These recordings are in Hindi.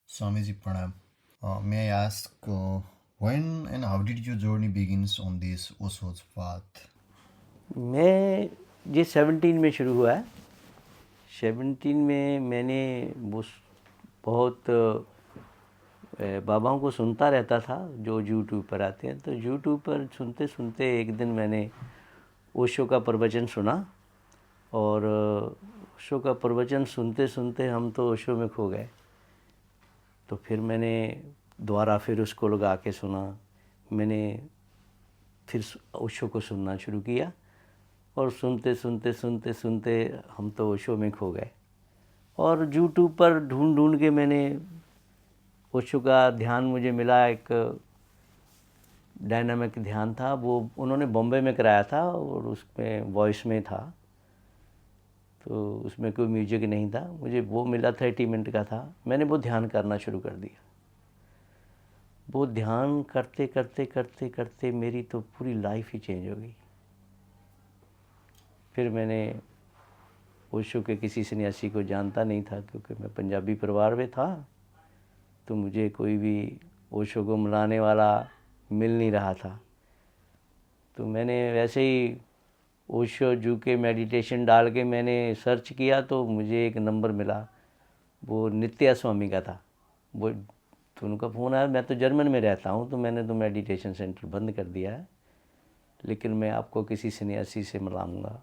Swamiji Pranam. May I ask when and how did your journey begins on this Osho's path? मैं ये 17 में शुरू हुआ है। 17 में मैंने वो बहुत बाबाओं को सुनता रहता था जो यूट्यूब पर आते हैं। तो यूट्यूब पर सुनते सुनते एक दिन मैंने ओशो का प्रवचन सुना और ओशो का प्रवचन सुनते सुनते हम तो ओशो में खो गए। तो फिर मैंने दोबारा फिर उसको लगा के सुना। मैंने फिर ओशो को सुनना शुरू किया और सुनते सुनते सुनते सुनते हम तो ओशो में खो गए। और यूट्यूब पर ढूंढ ढूंढ के मैंने ओशो का ध्यान मुझे मिला। एक डायनामिक ध्यान था, वो उन्होंने बॉम्बे में कराया था और उसमें वॉइस में था, तो उसमें कोई म्यूजिक नहीं था। मुझे वो मिला, 30 मिनट का था। मैंने वो ध्यान करना शुरू कर दिया। वो ध्यान करते करते करते करते मेरी तो पूरी लाइफ ही चेंज हो गई। फिर मैंने ओशो के किसी सन्यासी को जानता नहीं था क्योंकि मैं पंजाबी परिवार में था, तो मुझे कोई भी ओशो को मिलाने वाला मिल नहीं रहा था। तो मैंने वैसे ही ओशो जू के मेडिटेशन डाल के मैंने सर्च किया तो मुझे एक नंबर मिला, वो नित्या स्वामी का था। वो तो उनका फ़ोन आया। मैं तो जर्मन में रहता हूँ, तो मैंने तो मेडिटेशन सेंटर बंद कर दिया है, लेकिन मैं आपको किसी सन्यासी से मिलाऊंगा।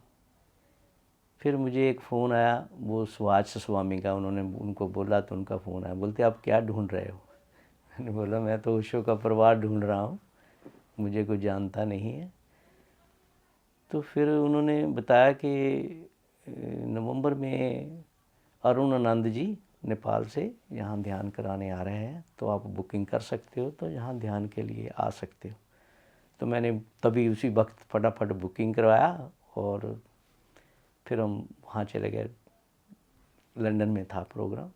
फिर मुझे एक फ़ोन आया, वो सुभाष स्वामी का। उन्होंने उनको बोला तो उनका फ़ोन आया, बोलते आप क्या ढूंढ रहे हो? मैंने बोला मैं तो ओशो का परिवार ढूंढ रहा हूँ, मुझे कोई जानता नहीं है। तो फिर उन्होंने बताया कि नवंबर में अरुण आनंद जी नेपाल से यहाँ ध्यान कराने आ रहे हैं, तो आप बुकिंग कर सकते हो, तो यहाँ ध्यान के लिए आ सकते हो। तो मैंने तभी उसी वक्त फटाफट बुकिंग करवाया और फिर हम वहाँ चले गए। लंदन में था प्रोग्राम,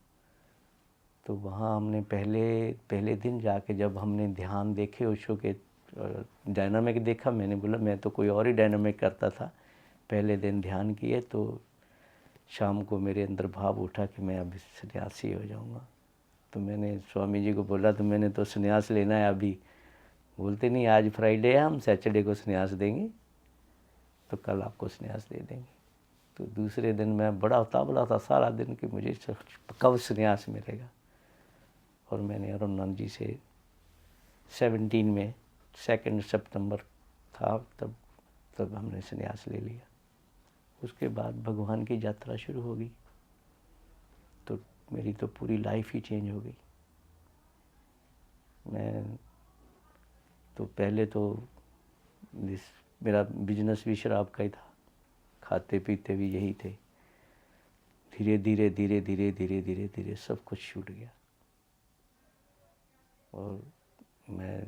तो वहाँ हमने पहले दिन जाके जब हमने ध्यान देखे ओशो के डायनामिक देखा, मैंने बोला मैं तो कोई और ही डायनामिक करता था। पहले दिन ध्यान किए तो शाम को मेरे अंदर भाव उठा कि मैं अभी सन्यासी हो जाऊंगा। तो मैंने स्वामी जी को बोला तो मैंने तो सन्यास लेना है अभी। बोलते नहीं, आज फ्राइडे है, हम सैटरडे को सन्यास देंगे, तो कल आपको सन्यास दे देंगे। तो दूसरे दिन मैं बड़ा उतावला था सारा दिन कि मुझे कब सन्यास मिलेगा। और मैंने अरुणानंद जी से 17 में 2 सितंबर था, तब हमने सन्यास ले लिया। उसके बाद भगवान की यात्रा शुरू हो गई, तो मेरी तो पूरी लाइफ ही चेंज हो गई। मैं तो पहले तो मेरा बिजनेस भी शराब का ही था, खाते पीते भी यही थे। धीरे धीरे धीरे धीरे धीरे धीरे धीरे सब कुछ छूट गया। और मैं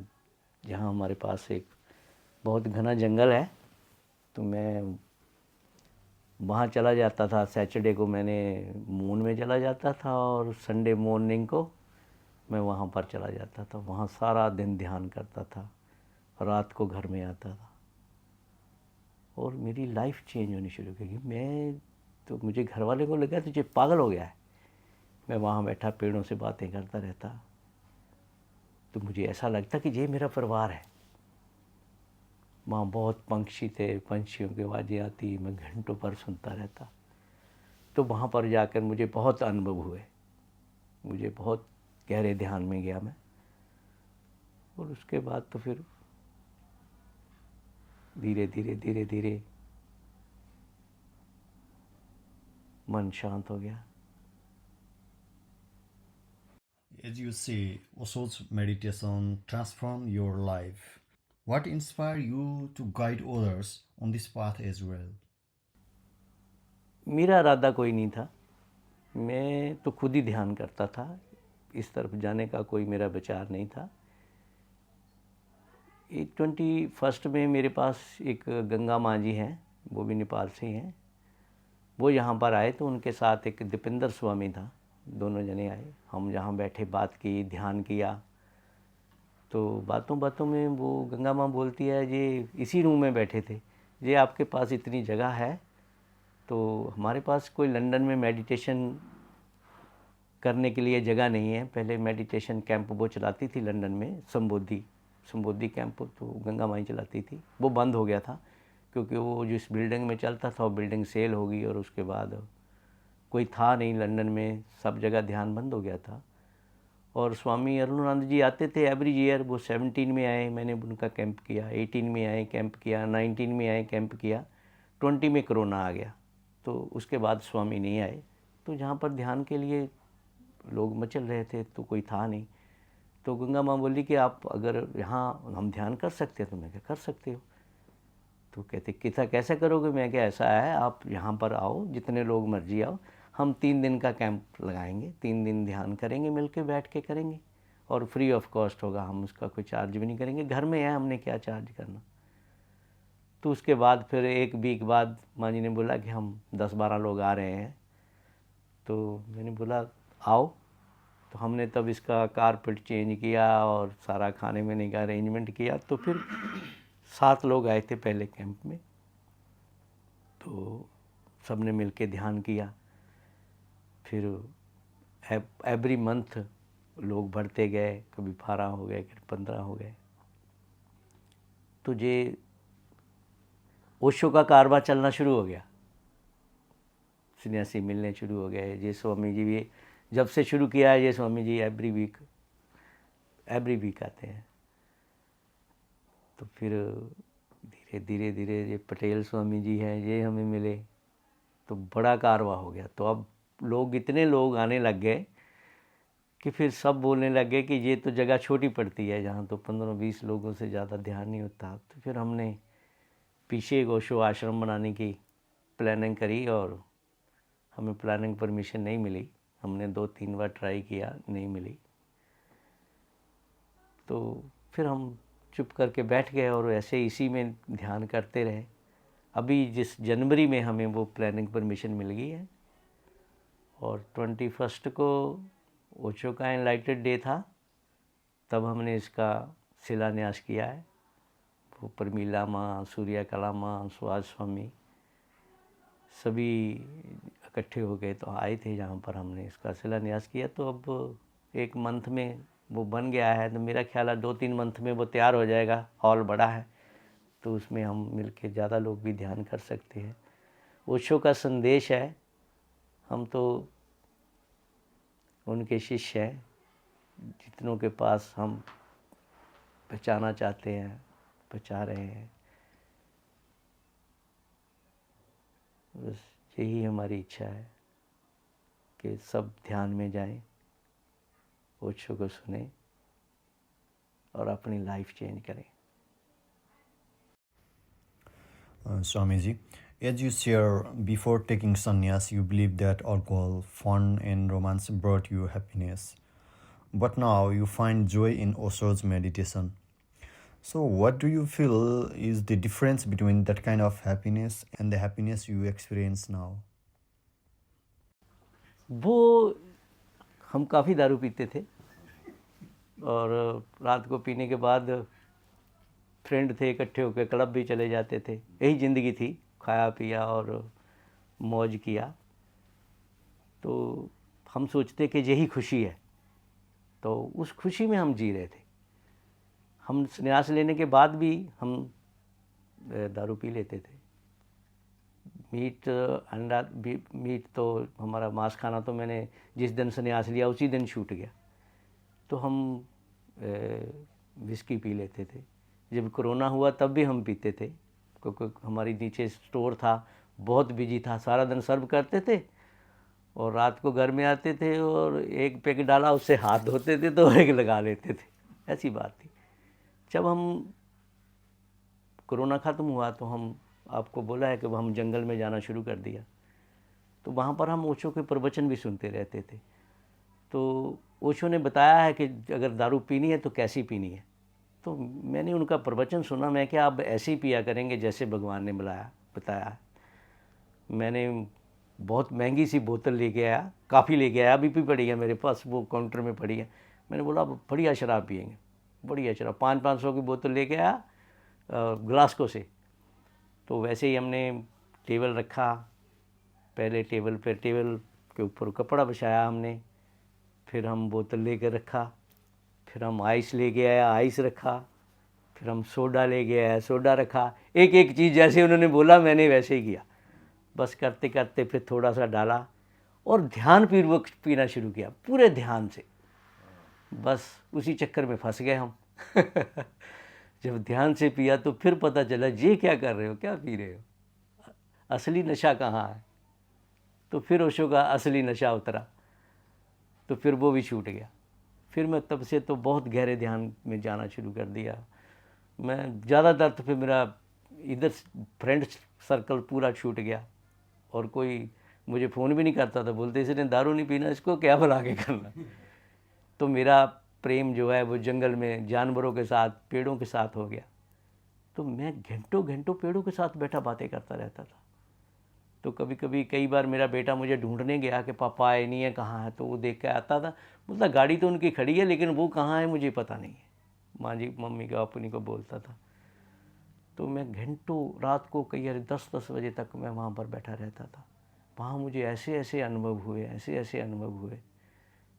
यहाँ हमारे पास एक बहुत घना जंगल है, तो मैं वहाँ चला जाता था। सैटरडे को मैंने मून में चला जाता था और संडे मॉर्निंग को मैं वहाँ पर चला जाता था। वहाँ सारा दिन ध्यान करता था, रात को घर में आता था और मेरी लाइफ चेंज होनी शुरू हो गई। मैं तो मुझे घर वाले को लगा तो ये पागल हो गया है। मैं वहाँ बैठा पेड़ों से बातें करता रहता, तो मुझे ऐसा लगता कि ये मेरा परिवार है। वहाँ बहुत पंछी थे, पंछियों की आवाज़ें आती, मैं घंटों पर सुनता रहता। तो वहाँ पर जाकर मुझे बहुत अनुभव हुए, मुझे बहुत गहरे ध्यान में गया मैं। और उसके बाद तो फिर धीरे धीरे धीरे धीरे मन शांत हो गया। As you say, Osho's meditation transformed your life. What inspired you to guide others on this path as well? मेरा इरादा कोई नहीं था, मैं तो खुद ही ध्यान करता था। इस तरफ जाने का कोई मेरा विचार नहीं था। एक 21 में मेरे पास एक गंगा माँ जी हैं, वो भी नेपाल से ही हैं। वो यहाँ पर आए तो उनके साथ एक दीपेंद्र स्वामी था, दोनों जने आए। हम जहाँ बैठे बात की, ध्यान किया। तो बातों बातों में वो गंगा माँ बोलती है, ये इसी रूम में बैठे थे, ये आपके पास इतनी जगह है तो हमारे पास कोई लंदन में मेडिटेशन करने के लिए जगह नहीं है। पहले मेडिटेशन कैंप वो चलाती थी लंदन में, संबोधि कैंप, तो गंगा माई चलाती थी। वो बंद हो गया था क्योंकि वो जिस बिल्डिंग में चलता था वो बिल्डिंग सेल हो गई और उसके बाद कोई था नहीं लंदन में, सब जगह ध्यान बंद हो गया था। और स्वामी अरुणानंद जी आते थे एवरी ईयर। वो 17 में आए, मैंने उनका कैंप किया, 18 में आए कैंप किया, 19 में आए कैंप किया, 20 में कोरोना आ गया तो उसके बाद स्वामी नहीं आए। तो जहाँ पर ध्यान के लिए लोग मचल रहे थे तो कोई था नहीं। तो गंगा माँ बोली कि आप अगर यहाँ हम ध्यान कर सकते हैं, तो मैं क्या कर सकते हो। तो कहते कितना कैसे करोगे। मैं क्या, ऐसा है आप यहाँ पर आओ, जितने लोग मर्जी आओ, हम 3 दिन का कैंप लगाएंगे, 3 दिन ध्यान करेंगे, मिल के बैठ के करेंगे और फ्री ऑफ कॉस्ट होगा, हम उसका कोई चार्ज भी नहीं करेंगे, घर में है, हमने क्या चार्ज करना। तो उसके बाद फिर एक वीक बाद माँ जी ने बोला कि हम 10-12 लोग आ रहे हैं। तो मैंने बोला आओ। तो हमने तब इसका कारपेट चेंज किया और सारा खाने पीने का अरेंजमेंट किया। तो फिर 7 लोग आए थे पहले कैंप में। तो सब ने मिल के ध्यान किया। फिर एवरी मंथ लोग बढ़ते गए, कभी 12 हो गए, कभी 15 हो गए। तो ये ओशो का कारवा चलना शुरू हो गया, सन्यासी मिलने शुरू हो गए। ये स्वामी जी भी जब से शुरू किया है, ये स्वामी जी एवरी वीक आते हैं। तो फिर धीरे धीरे ये पटेल स्वामी जी हैं, ये हमें मिले, तो बड़ा कारवा हो गया। तो अब लोग, इतने लोग आने लग गए कि फिर सब बोलने लग गए कि ये तो जगह छोटी पड़ती है, जहाँ तो 15-20 लोगों से ज़्यादा ध्यान नहीं होता। तो फिर हमने पीछे एक ओशो आश्रम बनाने की प्लानिंग करी और हमें प्लानिंग परमिशन नहीं मिली। हमने 2-3 बार ट्राई किया, नहीं मिली। तो फिर हम चुप करके बैठ गए और ऐसे इसी में ध्यान करते रहे। अभी जिस जनवरी में हमें वो प्लानिंग परमिशन मिल गई है और 21 को ओशो का एनलाइटेड डे था, तब हमने इसका शिलान्यास किया है। वो प्रमीला माँ, सूर्या कला माँ, सुभाष स्वामी सभी इकट्ठे हो गए तो आए थे जहाँ पर हमने इसका शिलान्यास किया। तो अब एक मंथ में वो बन गया है। तो मेरा ख्याल है 2-3 मंथ में वो तैयार हो जाएगा। हॉल बड़ा है तो उसमें हम मिल के ज़्यादा लोग भी ध्यान कर सकते हैं। ओशो का संदेश है, हम तो उनके शिष्य हैं, जितनों के पास हम पहुँचाना चाहते हैं पहुँचा रहे हैं। बस यही हमारी इच्छा है कि सब ध्यान में जाएं, ओशो को सुने और अपनी लाइफ चेंज करें। Swamiji, as you share, before taking sannyas, you believe that alcohol, fun, and romance brought you happiness. But now you find joy in Osho's meditation. So, what do you feel is the difference between that kind of happiness and the happiness you experience now? वो हम काफ़ी दारू पीते थे और रात को पीने के बाद फ्रेंड थे, इकट्ठे होकर क्लब भी चले जाते थे। यही ज़िंदगी थी, खाया पिया और मौज किया। तो हम सोचते कि यही खुशी है, तो उस खुशी में हम जी रहे थे। हम संन्यास लेने के बाद भी हम दारू पी लेते थे। मीट अंडा भी, मीट तो हमारा मांस खाना तो मैंने जिस दिन संन्यास लिया उसी दिन छूट गया। तो हम विस्की पी लेते थे। जब कोरोना हुआ तब भी हम पीते थे, क्योंकि हमारी नीचे स्टोर था, बहुत बिजी था, सारा दिन सर्व करते थे और रात को घर में आते थे और एक पैक डाला, उससे हाथ धोते थे तो एक लगा लेते थे। ऐसी बात थी। जब हम कोरोना ख़त्म हुआ तो हम, आपको बोला है कि हम जंगल में जाना शुरू कर दिया। तो वहाँ पर हम ओशो के प्रवचन भी सुनते रहते थे। तो ओशो ने बताया है कि अगर दारू पीनी है तो कैसी पीनी है। तो मैंने उनका प्रवचन सुना, मैं क्या अब ऐसे ही पिया करेंगे जैसे भगवान ने बताया। मैंने बहुत महंगी सी बोतल लेके आया, काफ़ी लेके आया, अभी भी पड़ी है मेरे पास, वो काउंटर में पड़ी है। मैंने बोला अब बढ़िया शराब पियेंगे, बढ़िया शराब। 500-500 की बोतल लेके आया ग्लासको से। तो वैसे ही हमने टेबल रखा, पहले टेबल के ऊपर कपड़ा बिछाया हमने, फिर हम बोतल लेकर रखा, फिर हम आइस लेके आया, आइस रखा, फिर हम सोडा लेके आया, सोडा रखा। एक एक चीज़ जैसे उन्होंने बोला मैंने वैसे ही किया। बस करते करते फिर थोड़ा सा डाला और ध्यानपूर्वक पीना शुरू किया, पूरे ध्यान से। बस उसी चक्कर में फंस गए हम। जब ध्यान से पिया तो फिर पता चला ये क्या कर रहे हो, क्या पी रहे हो, असली नशा कहाँ है। तो फिर ओशो का असली नशा उतरा, तो फिर वो भी छूट गया। फिर मैं तब से तो बहुत गहरे ध्यान में जाना शुरू कर दिया। मैं ज़्यादातर तो फिर मेरा इधर फ्रेंड सर्कल पूरा छूट गया, और कोई मुझे फ़ोन भी नहीं करता था, बोलते इसने दारू नहीं पीना, इसको क्या बना के करना। तो मेरा प्रेम जो है वो जंगल में जानवरों के साथ, पेड़ों के साथ हो गया। तो मैं घंटों घंटों पेड़ों के साथ बैठा बातें करता रहता था। तो कई बार मेरा बेटा मुझे ढूंढने गया कि पापा आए नहीं है, कहाँ है, तो वो देख के आता था, बोलता गाड़ी तो उनकी खड़ी है लेकिन वो कहाँ है मुझे पता नहीं है। माँ जी मम्मी को अपनी को बोलता था। तो मैं घंटों रात को कई 10-10 बजे तक मैं वहाँ पर बैठा रहता था। वहाँ मुझे ऐसे ऐसे अनुभव हुए, ऐसे ऐसे अनुभव हुए।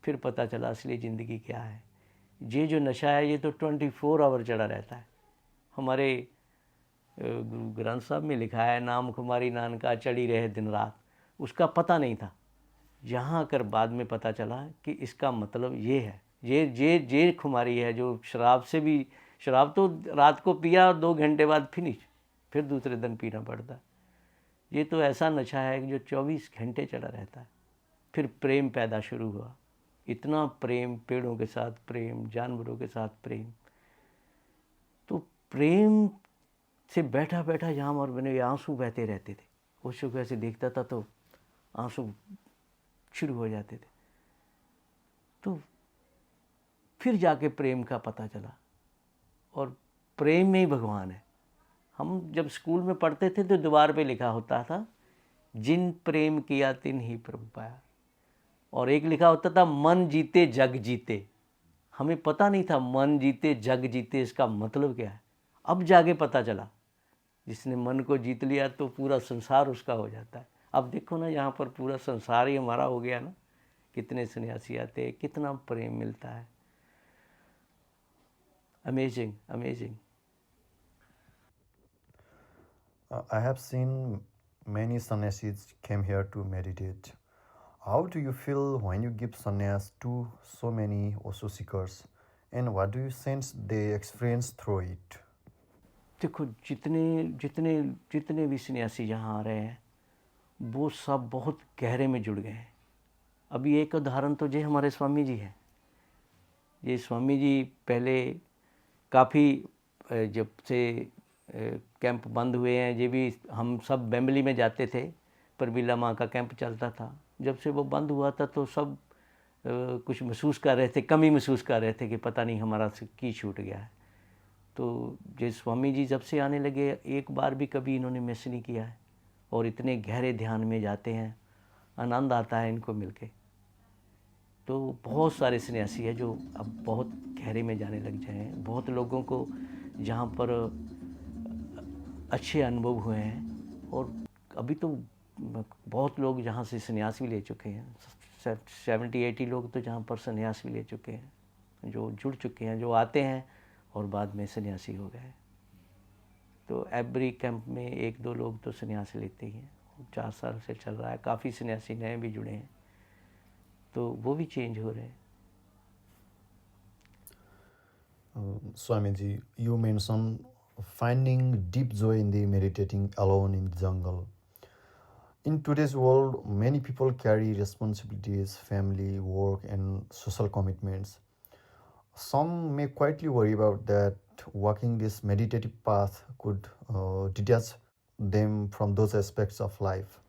फिर पता चला असली ज़िंदगी क्या है। ये जो नशा है ये तो 24 आवर चढ़ा रहता है। हमारे गुरु ग्रंथ साहब में लिखा है, नाम कुमारी नानका चढ़ी रहे दिन रात। उसका पता नहीं था, यहाँ आकर बाद में पता चला कि इसका मतलब ये है। ये खुमारी है जो शराब तो रात को पिया, 2 घंटे बाद फिनिश, फिर दूसरे दिन पीना पड़ता है। ये तो ऐसा नशा है जो 24 घंटे चढ़ा रहता है। फिर प्रेम पैदा शुरू हुआ, इतना प्रेम, पेड़ों के साथ प्रेम, जानवरों के साथ प्रेम। तो प्रेम से बैठा बैठा यहाँ और मेरे आंसू बहते रहते थे। ओशो को ऐसे देखता था तो आंसू शुरू हो जाते थे। तो फिर जाके प्रेम का पता चला, और प्रेम में ही भगवान है। हम जब स्कूल में पढ़ते थे तो दीवार पे लिखा होता था, जिन प्रेम किया तिन ही प्रभु पाया, और एक लिखा होता था मन जीते जग जीते। हमें पता नहीं था मन जीते जग जीते इसका मतलब क्या है। अब जाके पता चला, जिसने मन को जीत लिया तो पूरा संसार उसका हो जाता है। अब देखो ना, यहाँ पर पूरा संसार ही हमारा हो गया ना। कितने सन्यासी आते हैं, कितना प्रेम मिलता है। Amazing amazing. I have seen many sannyasis came here to meditate. How do you feel when you give sannyas to so many Osho seekers, and what do you sense they experience through it? देखो, जितने जितने जितने भी सन्यासी यहाँ आ रहे हैं वो सब बहुत गहरे में जुड़ गए हैं। अभी एक उदाहरण तो ये हमारे स्वामी जी हैं। ये स्वामी जी पहले काफ़ी जब से कैंप बंद हुए हैं, ये भी हम सब बेम्बली में जाते थे, परबिला माँ का कैंप चलता था। जब से वो बंद हुआ था तो सब कुछ महसूस कर रहे थे, कमी महसूस कर रहे थे कि पता नहीं हमारा की छूट गया है। तो ये स्वामी जी जब से आने लगे, एक बार भी कभी इन्होंने मिस नहीं किया है, और इतने गहरे ध्यान में जाते हैं, आनंद आता है इनको मिलके। तो बहुत सारे सन्यासी हैं जो अब बहुत गहरे में जाने लग जाए हैं। बहुत लोगों को जहाँ पर अच्छे अनुभव हुए हैं, और अभी तो बहुत लोग जहाँ से सन्यास भी ले चुके हैं। 70-80 लोग तो जहाँ पर सन्यास भी ले चुके हैं, जो जुड़ चुके हैं, जो आते हैं और बाद में सन्यासी हो गए। तो एवरी कैंप में 1-2 लोग तो सन्यास लेते ही हैं। 4 साल से चल रहा है, काफ़ी सन्यासी नए भी जुड़े हैं, तो वो भी चेंज हो रहे हैं। Swamiji, you mentioned finding deep joy in the meditating alone in the jungle. In today's world, many people carry responsibilities, family, work, and social commitments. Some may quietly worry about that walking this meditative path could detach them from those aspects of life.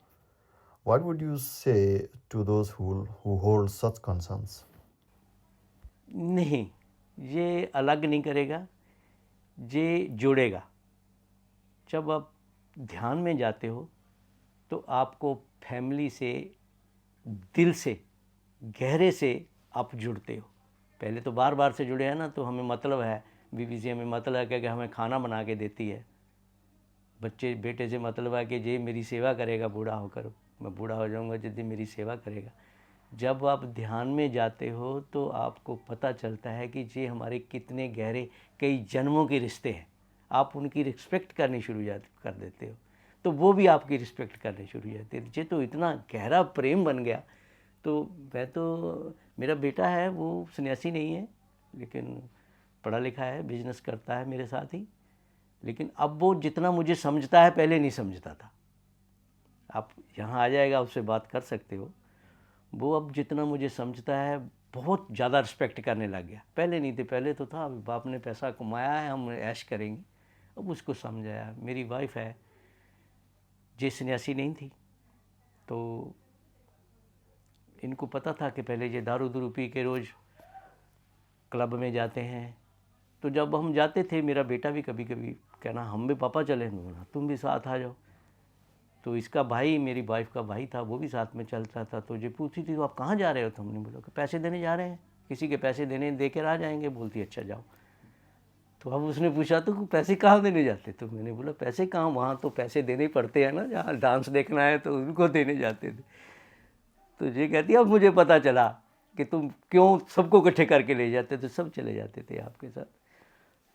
What would you say to those who hold such concerns? नहीं, ये अलग नहीं करेगा, ये जोड़ेगा। जब आप ध्यान में जाते हो तो आपको फैमिली से दिल से गहरे से आप जुड़ते हो। पहले तो बार बार से जुड़े हैं ना, तो हमें मतलब है, बीवी से हमें मतलब है कि हमें खाना बना के देती है, बच्चे बेटे से मतलब है कि ये मेरी सेवा करेगा बूढ़ा होकर, मैं बूढ़ा हो जाऊंगा यदि मेरी सेवा करेगा। जब आप ध्यान में जाते हो तो आपको पता चलता है कि ये हमारे कितने गहरे कई जन्मों के रिश्ते हैं। आप उनकी रिस्पेक्ट करनी शुरू कर देते हो, तो वो भी आपकी रिस्पेक्ट करनी शुरू हो जाती है। ये तो इतना गहरा प्रेम बन गया। तो मैं तो, मेरा बेटा है वो सन्यासी नहीं है, लेकिन पढ़ा लिखा है, बिजनेस करता है मेरे साथ ही। लेकिन अब वो जितना मुझे समझता है पहले नहीं समझता था। आप यहाँ आ जाएगा, उससे बात कर सकते हो। वो अब जितना मुझे समझता है बहुत ज़्यादा रिस्पेक्ट करने लग गया। पहले नहीं थे, पहले तो था बाप ने पैसा कमाया है, हम ऐश करेंगे। अब उसको समझ आया। मेरी वाइफ है, ये सन्यासी नहीं थी, तो इनको पता था कि पहले ये दारू दूरू पी के रोज़ क्लब में जाते हैं। तो जब हम जाते थे, मेरा बेटा भी कभी कभी कहना हम भी पापा चले, बोला तुम भी साथ आ जाओ। तो इसका भाई, मेरी वाइफ का भाई था, वो भी साथ में चलता था। तो ये पूछती थी तो आप कहाँ जा रहे हो? तो हमने बोला कि पैसे देने जा रहे हैं, किसी के पैसे देने दे कर आ जाएंगे। बोलती अच्छा जाओ। तो अब उसने पूछा तो पैसे कहाँ देने जाते? तो मैंने बोला पैसे कहाँ, वहाँ तो पैसे देने ही पड़ते हैं ना, जहाँ डांस देखना है तो उनको देने जाते थे। तो ये कहती है अब मुझे पता चला कि तुम क्यों सबको इकट्ठे करके ले जाते थे, सब चले जाते थे आपके साथ।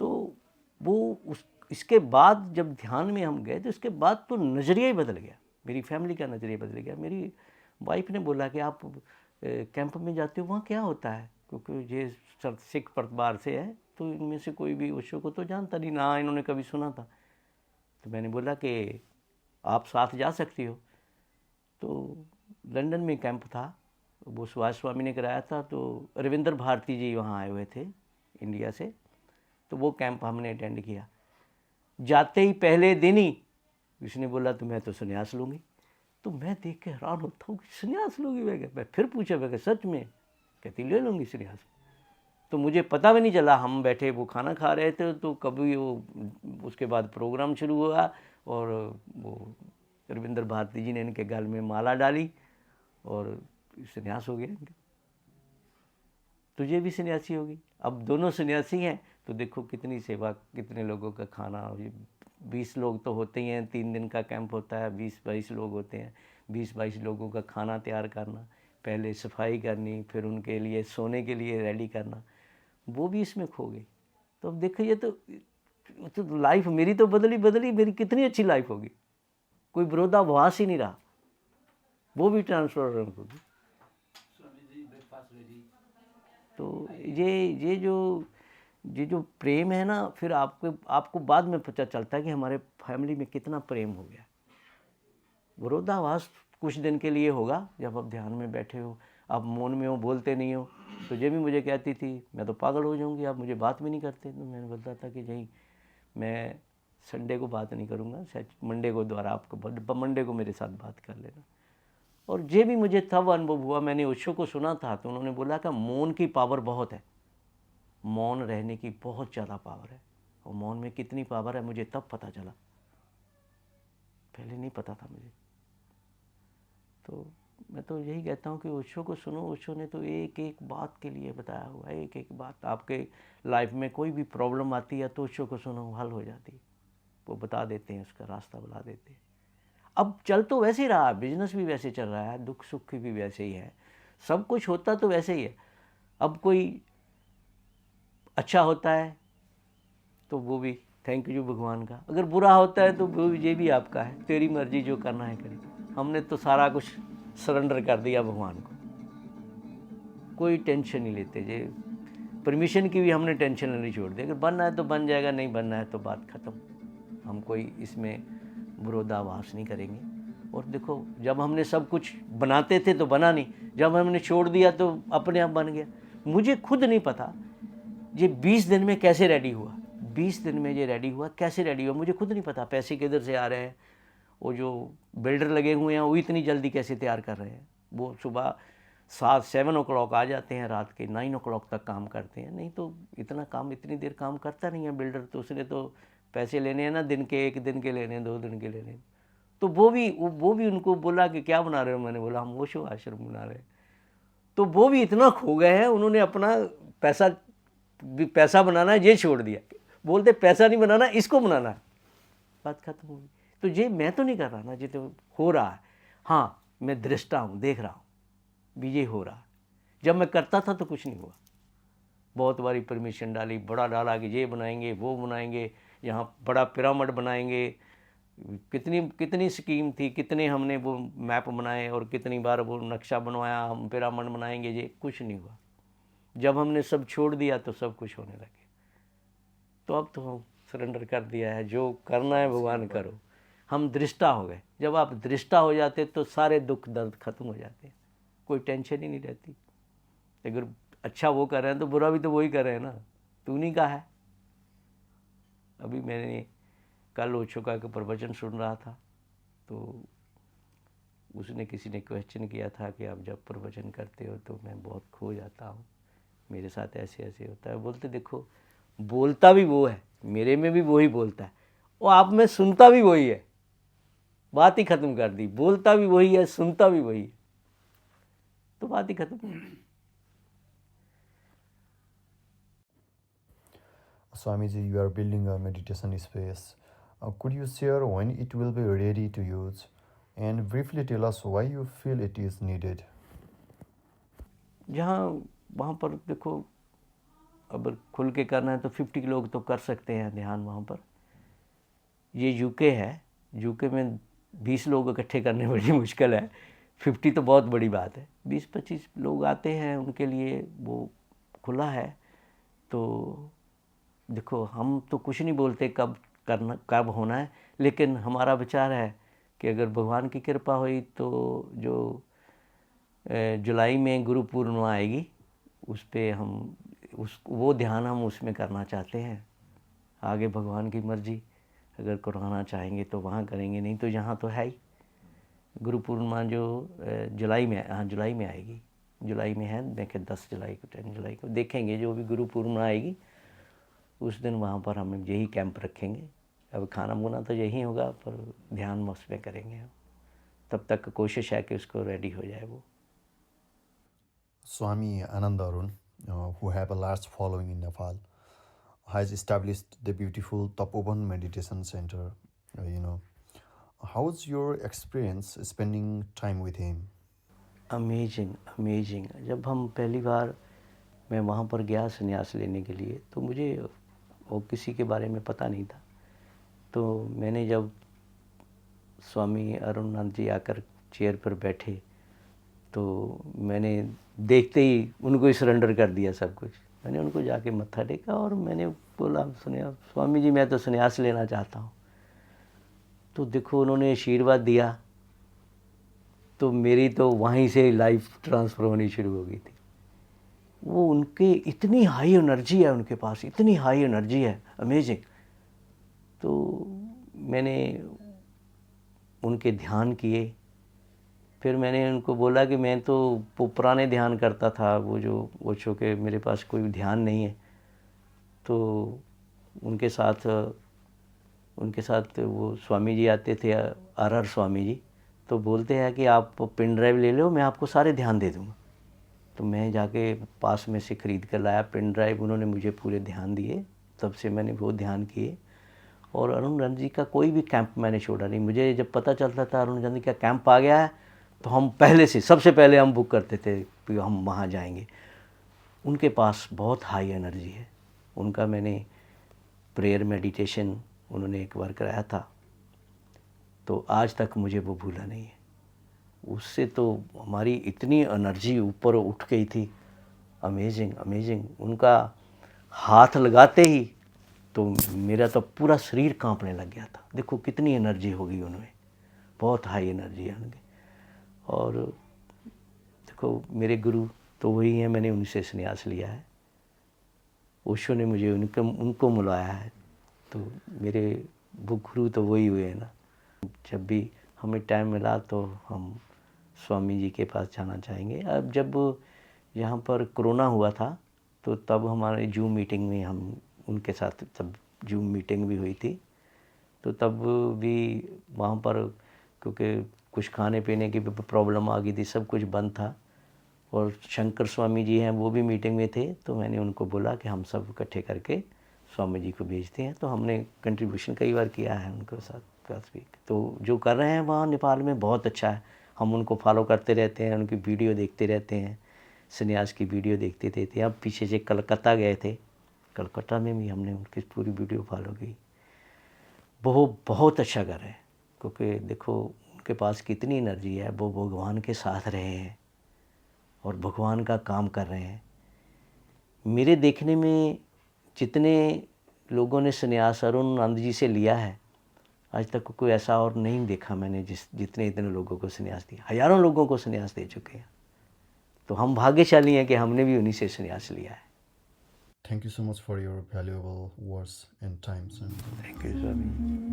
तो वो इसके बाद जब ध्यान में हम गए तो इसके बाद तो नज़रिया ही बदल गया, मेरी फैमिली का नज़रिया बदल गया। मेरी वाइफ ने बोला कि आप कैंप में जाते हो, वहाँ क्या होता है? क्योंकि ये सिख परिवार से है, तो इनमें से कोई भी ओशो को तो जानता नहीं ना, इन्होंने कभी सुना था। तो मैंने बोला कि आप साथ जा सकती हो। तो लंदन में कैंप था, वो सुभाष स्वामी ने कराया था। तो रविंद्र भारती जी वहाँ आए हुए थे इंडिया से, तो वो कैंप हमने अटेंड किया। जाते ही पहले दिन ही उसने बोला तो मैं तो संन्यास लूँगी। तो मैं देख के हैरान होता हूँ कि संन्यास लूँगी? मैं फिर पूछा, मैं सच में? कहती ले लूँगी संन्यास। तो मुझे पता भी नहीं चला, हम बैठे वो खाना खा रहे थे, तो कभी वो उसके बाद प्रोग्राम शुरू हुआ और वो रविंद्र भारती जी ने इनके गल में माला डाली और संन्यास हो गया इनका। तो ये भी सन्यासी होगी। अब दोनों सन्यासी हैं, तो देखो कितनी सेवा, कितने लोगों का खाना। 20 लोग तो होते ही हैं, 3 दिन का कैंप होता है, 20-22 लोग होते हैं। 20-22 लोगों का खाना तैयार करना, पहले सफाई करनी, फिर उनके लिए सोने के लिए रेडी करना, वो भी इसमें खो गई। तो अब देखो, ये तो लाइफ मेरी तो बदली, मेरी कितनी अच्छी लाइफ होगी, कोई विरोधाभास ही नहीं रहा, वो भी ट्रांसफर होगी। तो ये जो प्रेम है ना, फिर आपको बाद में पता चलता है कि हमारे फैमिली में कितना प्रेम हो गया। विरोधाभास कुछ दिन के लिए होगा, जब आप ध्यान में बैठे हो, आप मौन में हो, बोलते नहीं हो। तो ये भी मुझे कहती थी मैं तो पागल हो जाऊंगी, आप मुझे बात भी नहीं करते। तो मैंने बोलता था कि नहीं, मैं संडे को बात नहीं करूंगा, मंडे को द्वारा आपको, मंडे को मेरे साथ बात कर लेना। और ये भी मुझे तब अनुभव हुआ, मैंने ओशो को सुना था, तो उन्होंने बोला कि मौन की पावर बहुत है, मौन रहने की बहुत ज़्यादा पावर है। और मौन में कितनी पावर है मुझे तब पता चला, पहले नहीं पता था मुझे। तो मैं तो यही कहता हूँ कि ओशो को सुनो। ओशो ने तो एक एक बात के लिए बताया हुआ है, एक एक बात। आपके लाइफ में कोई भी प्रॉब्लम आती है तो ओशो को सुनो, हल हो जाती है। वो बता देते हैं, उसका रास्ता बता देते हैं। अब चल तो वैसे ही रहा, बिजनेस भी वैसे चल रहा है, दुख सुख भी वैसे ही है, सब कुछ होता तो वैसे ही है। अब कोई अच्छा होता है तो वो भी थैंक यू भगवान का, अगर बुरा होता है तो वो ये भी आपका है, तेरी मर्जी, जो करना है करें। हमने तो सारा कुछ सरेंडर कर दिया भगवान को, कोई टेंशन नहीं लेते। जे परमिशन की भी हमने टेंशन लेनी छोड़ दी, अगर बनना है तो बन जाएगा, नहीं बनना है तो बात ख़त्म। हम कोई इसमें विरोधाभास नहीं करेंगे। और देखो, जब हमने सब कुछ बनाते थे तो बना नहीं, जब हमने छोड़ दिया तो अपने आप बन गया। मुझे खुद नहीं पता ये 20 दिन में कैसे रेडी हुआ, 20 दिन में ये रेडी हुआ, कैसे रेडी हुआ मुझे खुद नहीं पता। पैसे किधर से आ रहे हैं, वो जो बिल्डर लगे हुए हैं वो इतनी जल्दी कैसे तैयार कर रहे हैं। वो सुबह 7 o'clock आ जाते हैं, रात के 9 o'clock तक काम करते हैं। नहीं तो इतना काम इतनी देर काम करता नहीं है बिल्डर, तो उसने तो पैसे लेने हैं ना, दिन के, 1 दिन के लेने हैं, 2 दिन के लेने हैं। तो वो भी उनको बोला कि क्या बना रहे हो, मैंने बोला हम ओशो आश्रम बना रहे हैं। तो वो भी इतना खो गए हैं, उन्होंने अपना पैसा बनाना है ये छोड़ दिया, बोलते पैसा नहीं बनाना, इसको बनाना है, बात खत्म हो गई। तो ये मैं तो नहीं कर रहा ना, ये तो हो रहा है। हाँ, मैं दृष्टा हूँ, देख रहा हूँ भी ये हो रहा है। जब मैं करता था तो कुछ नहीं हुआ। बहुत बारी परमिशन डाली, बड़ा डाला कि ये बनाएंगे, वो बनाएंगे, यहाँ बड़ा पिरामिड बनाएंगे, कितनी कितनी स्कीम थी, कितने हमने वो मैप बनाए और कितनी बार वो नक्शा बनवाया, हम पिरामिड बनाएंगे, ये कुछ नहीं हुआ। जब हमने सब छोड़ दिया तो सब कुछ होने लगे। तो अब तो हम सरेंडर कर दिया है, जो करना है भगवान करो। हम दृष्टा हो गए। जब आप दृष्टा हो जाते तो सारे दुख दर्द खत्म हो जाते हैं, कोई टेंशन ही नहीं रहती। अगर अच्छा वो कर रहे हैं तो बुरा भी तो वही कर रहे हैं ना, तू नहीं कहा है। अभी मैंने कल ओशो का प्रवचन सुन रहा था, तो उसने किसी ने क्वेश्चन किया था कि आप जब प्रवचन करते हो तो मैं बहुत खो जाता हूँ, मेरे साथ ऐसे ऐसे होता है। बोलते देखो, बोलता भी वो है, मेरे में भी वही बोलता है, और आप में सुनता भी वही है। बात ही खत्म कर दी, बोलता भी वही है, सुनता भी वही है, तो बात ही खत्म हो गई। Swamiji, you are building a meditation space. Could you share when it will be ready to use? And briefly tell us why you feel it is needed. जहाँ वहाँ पर देखो, अगर खुल के करना है तो 50 लोग तो कर सकते हैं ध्यान वहाँ पर। ये यूके है, यूके में 20 लोग इकट्ठे करने बड़ी मुश्किल है, 50 तो बहुत बड़ी बात है। 20-25 लोग आते हैं, उनके लिए वो खुला है। तो देखो, हम तो कुछ नहीं बोलते कब करना, कब होना है, लेकिन हमारा विचार है कि अगर भगवान की कृपा हुई तो जो जुलाई में गुरु पूर्णिमा आएगी, उस पर हम वो ध्यान हम उसमें करना चाहते हैं। आगे भगवान की मर्जी, अगर कराना चाहेंगे तो वहाँ करेंगे, नहीं तो यहाँ तो है ही। गुरु पूर्णिमा जो जुलाई में, हाँ जुलाई में आएगी, जुलाई में है, देखें 10 जुलाई को, 10 जुलाई को देखेंगे। जो भी गुरु पूर्णिमा आएगी उस दिन वहाँ पर हम यही कैंप रखेंगे। अब खाना बुना तो यही होगा, पर ध्यान उसमें करेंगे हम। तब तक कोशिश है कि उसको रेडी हो जाए वो। Swami Anand Arun, who have a large following in Nepal, has established the beautiful Tapovan Meditation Center. How's your experience spending time with him? Amazing amazing. जब हम पहली बार मैं वहाँ पर गया संन्यास लेने के लिए, तो मुझे वो किसी के बारे में पता नहीं था। तो मैंने जब स्वामी अरुणानंद जी आकर चेयर पर बैठे, तो मैंने देखते ही उनको ही सरेंडर कर दिया सब कुछ। मैंने उनको जाके मत्था टेका और मैंने बोला, सुनिए स्वामी जी, मैं तो संन्यास लेना चाहता हूँ। तो देखो, उन्होंने आशीर्वाद दिया, तो मेरी तो वहीं से लाइफ ट्रांसफ़र होनी शुरू हो गई थी। वो उनके इतनी हाई एनर्जी है, उनके पास इतनी हाई एनर्जी है, अमेजिंग। तो मैंने उनके ध्यान किए। फिर मैंने उनको बोला कि मैं तो पुराने ध्यान करता था, वो जो ओशो के, मेरे पास कोई ध्यान नहीं है। तो उनके साथ वो स्वामी जी आते थे, आर स्वामी जी, तो बोलते हैं कि आप पेन ड्राइव ले लो, मैं आपको सारे ध्यान दे दूँगा। तो मैं जाके पास में से ख़रीद कर लाया पेन ड्राइव, उन्होंने मुझे पूरे ध्यान दिए। तब से मैंने वो ध्यान किए। और अरुण गांधी जी का कोई भी कैंप मैंने छोड़ा नहीं। मुझे जब पता चलता था अरुण गांधी का कैंप आ गया है, तो हम पहले से, सबसे पहले हम बुक करते थे कि हम वहाँ जाएंगे। उनके पास बहुत हाई एनर्जी है। उनका मैंने प्रेयर मेडिटेशन उन्होंने एक बार कराया था, तो आज तक मुझे वो भूला नहीं है। उससे तो हमारी इतनी एनर्जी ऊपर उठ गई थी, अमेजिंग अमेजिंग। उनका हाथ लगाते ही तो मेरा तो पूरा शरीर कांपने लग गया था। देखो कितनी एनर्जी होगी उनमें, बहुत हाई एनर्जी है उनकी। और देखो, मेरे गुरु तो वही हैं, मैंने उनसे संन्यास लिया है। ओशो ने मुझे उनको बुलाया है, तो मेरे वो गुरु तो वही हुए हैं ना। जब भी हमें टाइम मिला तो हम स्वामी जी के पास जाना चाहेंगे। अब जब यहाँ पर कोरोना हुआ था तो तब हमारे जूम मीटिंग में हम उनके साथ तब जूम मीटिंग भी हुई थी, तो तब भी वहाँ पर क्योंकि कुछ खाने पीने की भी प्रॉब्लम आ गई थी, सब कुछ बंद था। और शंकर स्वामी जी हैं वो भी मीटिंग में थे, तो मैंने उनको बोला कि हम सब इकट्ठे करके स्वामी जी को भेजते हैं। तो हमने कंट्रीब्यूशन कई बार किया है उनके साथ पास भी। तो जो कर रहे हैं वहाँ नेपाल में बहुत अच्छा है, हम उनको फॉलो करते रहते हैं, उनकी वीडियो देखते रहते हैं, संन्यास की वीडियो देखते थे। अब पीछे से कलकत्ता गए थे, कलकत्ता में भी हमने उनकी पूरी वीडियो फॉलो की। वो बहुत अच्छा कर रहे हैं, क्योंकि देखो उनके पास कितनी एनर्जी है, वो भगवान के साथ रहे हैं और भगवान का काम कर रहे हैं। मेरे देखने में जितने लोगों ने संन्यास अरुण आनंद जी से लिया है, आज तक कोई ऐसा और नहीं देखा मैंने जितने इतने लोगों को संन्यास दिया। हज़ारों लोगों को संन्यास दे चुके हैं, तो हम भाग्यशाली हैं कि हमने भी उन्हीं से संन्यास लिया है। Thank you so much for your valuable words and time, Swamiji. Thank you Swami.